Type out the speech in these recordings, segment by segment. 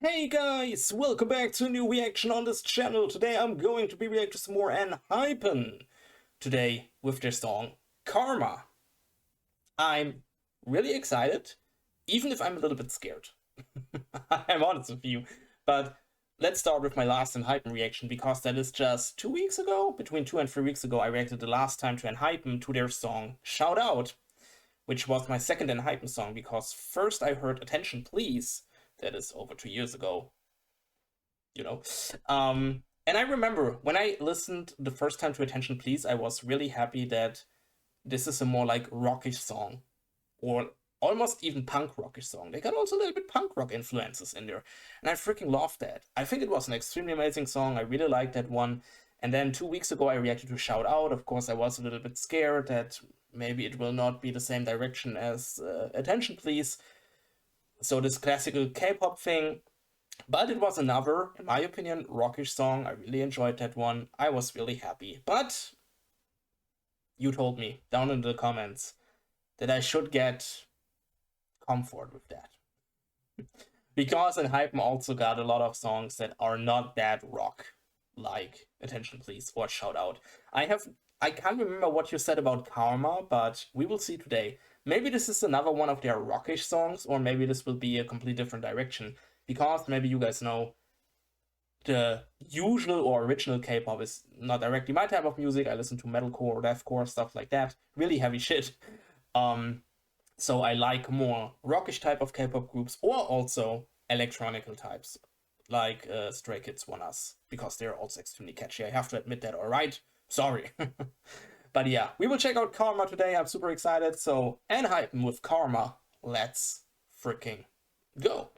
Hey guys, welcome back to a new reaction on this channel. Today I'm going to be reacting to some more Enhypen. Today with their song Karma. I'm really excited, even if I'm a little bit scared. I'm honest with you. But let's start with my last Enhypen reaction, because that is just 2 weeks ago, between 2 and 3 weeks ago, I reacted the last time to Enhypen to their song Shout Out, which was my second Enhypen song, because first I heard Attention Please. That is over 2 years ago, you know. And I remember when I listened the first time to Attention Please, I was really happy that this is a more like rockish song, or almost even punk rockish song. They got also a little bit punk rock influences in there, and I freaking loved that. I think it was an extremely amazing song. I really liked that one. And then 2 weeks ago, I reacted to Shout Out. Of course, I was a little bit scared that maybe it will not be the same direction as Attention Please. So this classical K-pop thing. But it was another, in my opinion, rockish song. I really enjoyed that one. I was really happy. But you told me down in the comments that I should get comfort with that. Because Enhypen also got a lot of songs that are not that rock, like Attention Please or Shout Out. I can't remember what you said about Karma, but we will see today. Maybe this is another one of their rockish songs, or maybe this will be a completely different direction. Because maybe you guys know, the usual or original K-pop is not directly my type of music. I listen to metalcore, deathcore, stuff like that. Really heavy shit. So I like more rockish type of K-pop groups, or also electronical types, like Stray Kids, One Us, because they're also extremely catchy. I have to admit that, alright? Sorry. But yeah, we will check out Karma today. I'm super excited. So, Enhypen with Karma. Let's freaking go.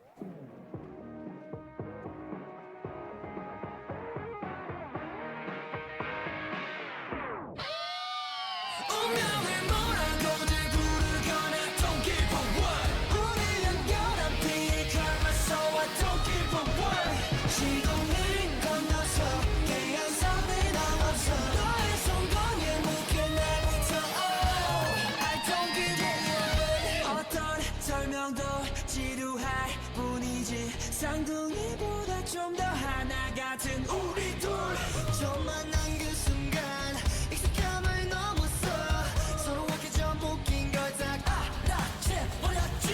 쌍둥이보다 좀 더 하나 같은 우리 둘 처음 만난 그 순간 익숙함을 넘어서 서로에게 전부 낀 걸 딱 알아채버렸지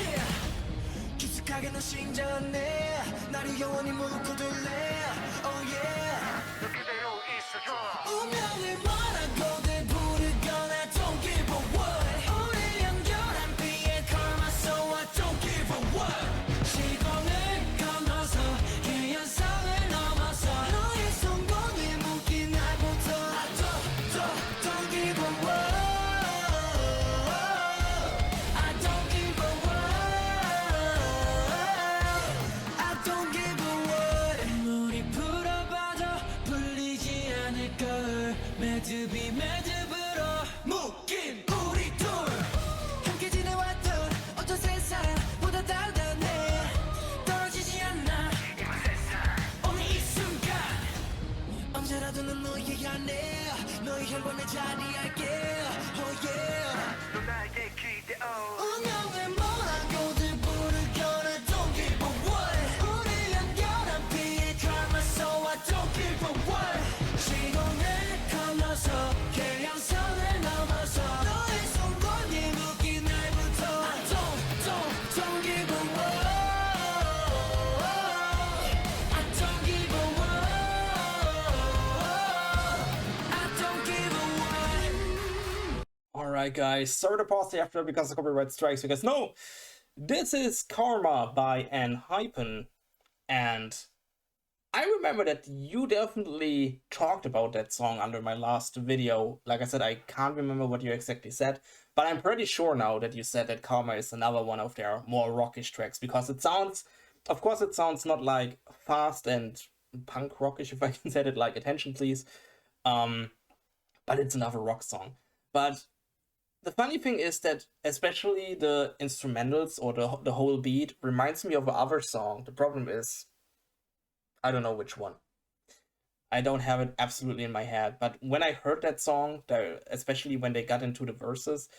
깊숙하게 너 심장에 나를 영원히 묻어둘래 Oh yeah 너 그대로 있어줘 운명을 뭐라고들 부르거나 Don't give a what 우리 연결한 비의 karma So I don't give a what 매듭이 매듭으로 묶인 우리 둘 함께 지내왔던 어떤 세상보다 달달해 떨어지지 않아 이 세상 오늘 이 순간 언제라도 난 너에게 안해 너의 혈관에 자리할게 Oh yeah 너 나에게 기대어 운명을 뭐라고들 부르거나 Don't give a what 우리 연결한 비의 karma So I don't give a what 계량선을 넘어서 너의 손권이 묶인 날부터 I don't give a what I don't give a what I don't give a what. Alright guys, sorry to pause after because of copyright strikes, because no! This is Karma by Enhypen, and I remember that you definitely talked about that song under my last video. Like I said, I can't remember what you exactly said, but I'm pretty sure now that you said that Karma is another one of their more rockish tracks, because it sounds, of course it sounds not like fast and punk rockish, if I can say it, like Attention Please, but it's another rock song. But the funny thing is that especially the instrumentals or the whole beat reminds me of another song. The problem is, I don't know which one. I don't have it absolutely in my head, but when I heard that song, especially when they got into the verses,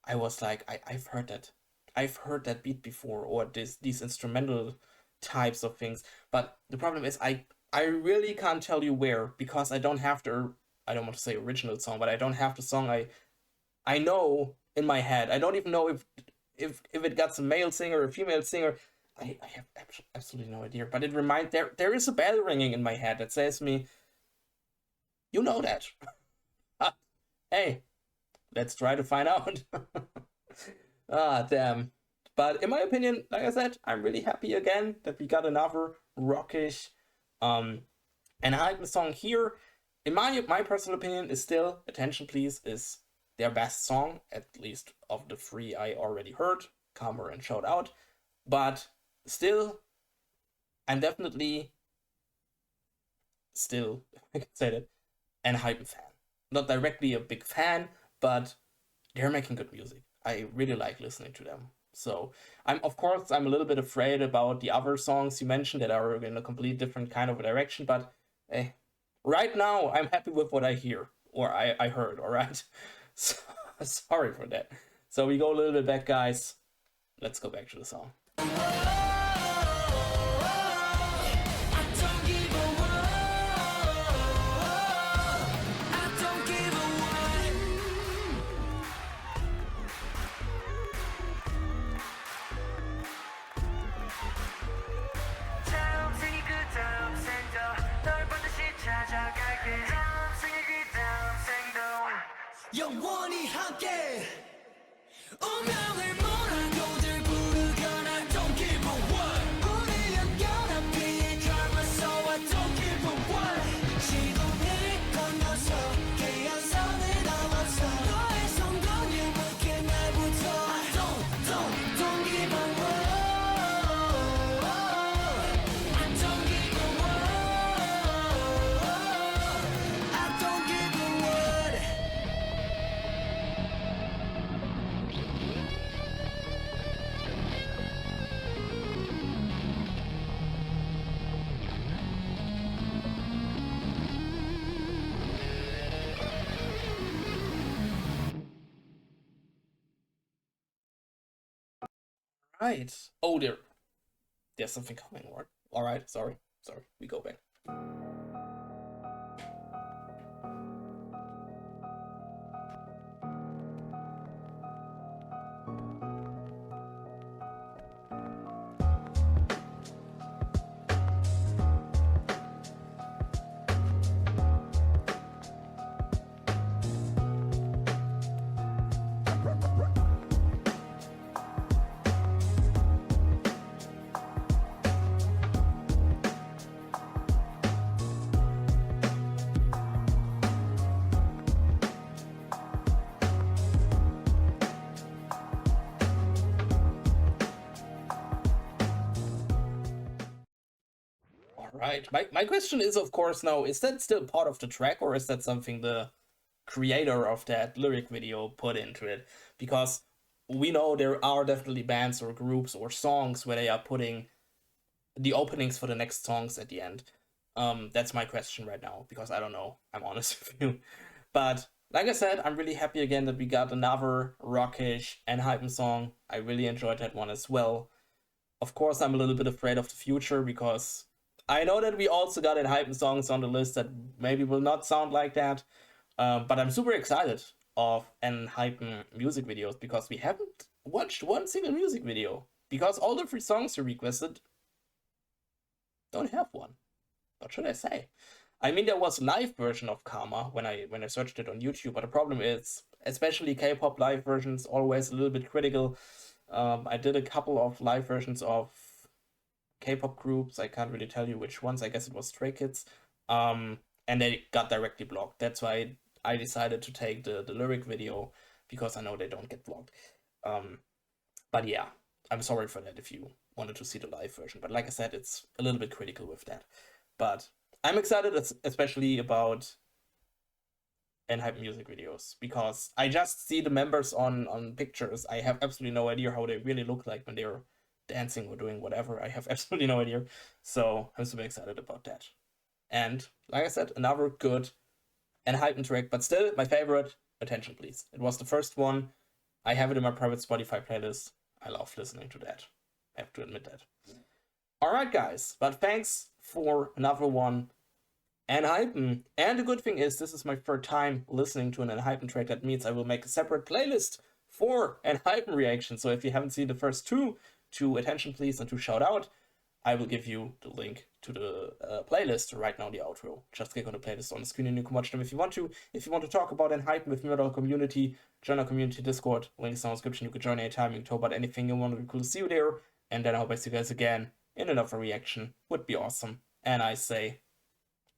I was like, I've heard that. I've heard that beat before, or these instrumental types of things. But the problem is I really can't tell you where, because I don't have the, I don't want to say original song, but I don't have the song I know in my head. I don't even know if it got a male singer or a female singer. I have absolutely no idea. But it reminds, there is a bell ringing in my head that says to me, you know that. Hey, let's try to find out. Ah, damn. But in my opinion, like I said, I'm really happy again that we got another rockish Enhypen song here. In my personal opinion, is still Attention Please is their best song, at least of the three I already heard, Karma and Shout Out. But still, I'm definitely still, I can say that, Enhypen fan. Not directly a big fan, but they're making good music. I really like listening to them. So I'm a little bit afraid about the other songs you mentioned that are in a complete different kind of a direction, but right now I'm happy with what I hear, or I heard, alright? So, sorry for that. So we go a little bit back, guys. Let's go back to the song. 영원히 함께 운명을 몰아고들 부르거나 Don't give a what 우리 연결한 drama so I don't give a what 시동을 건너서 계약선을 넘어서 너의 성공에 묻게 날부터 I don't give a what I don't give a what I don't give a what Right. Oh, there's something coming, right? Alright, sorry. We go back. Right. My question is, of course, now, is that still part of the track, or is that something the creator of that lyric video put into it? Because we know there are definitely bands or groups or songs where they are putting the openings for the next songs at the end. That's my question right now, because I don't know. I'm honest with you. But like I said, I'm really happy again that we got another rockish Enhypen song. I really enjoyed that one as well. Of course, I'm a little bit afraid of the future, because I know that we also got Enhypen songs on the list that maybe will not sound like that, but I'm super excited of Enhypen music videos, because we haven't watched one single music video, because all the 3 songs you requested don't have one. What should I say? I mean, there was a live version of Karma when I searched it on YouTube, but the problem is, especially K-pop live versions, always a little bit critical. I did a couple of live versions of K-pop groups. I can't really tell you which ones. I guess it was Stray Kids. And they got directly blocked. That's why I decided to take the lyric video, because I know they don't get blocked. But yeah, I'm sorry for that if you wanted to see the live version. But like I said, it's a little bit critical with that. But I'm excited, especially about Enhypen music videos, because I just see the members on pictures. I have absolutely no idea how they really look like when they're dancing or doing whatever. I have absolutely no idea. So I'm super excited about that. And like I said, another good Enhypen track, but still my favorite, Attention Please. It was the first one. I have it in my private Spotify playlist. I love listening to that. I have to admit that. Alright, guys, but thanks for another one. Enhypen. And the good thing is, this is my third time listening to an Enhypen track. That means I will make a separate playlist for Enhypen reaction. So if you haven't seen the first two, to attention please and to shout out, I will give you the link to the playlist right now in the outro. Just click on the playlist on the screen and you can watch them if you want to. If you want to talk about Enhypen with me or our community, join our community Discord. Links in the description. You can join anytime. You can talk about anything you want. It'd be cool to see you there. And then I hope I see you guys again in another reaction. Would be awesome. And I say,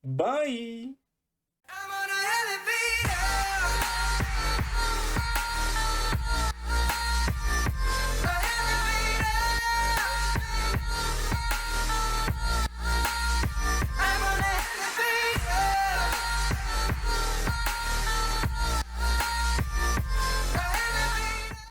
bye!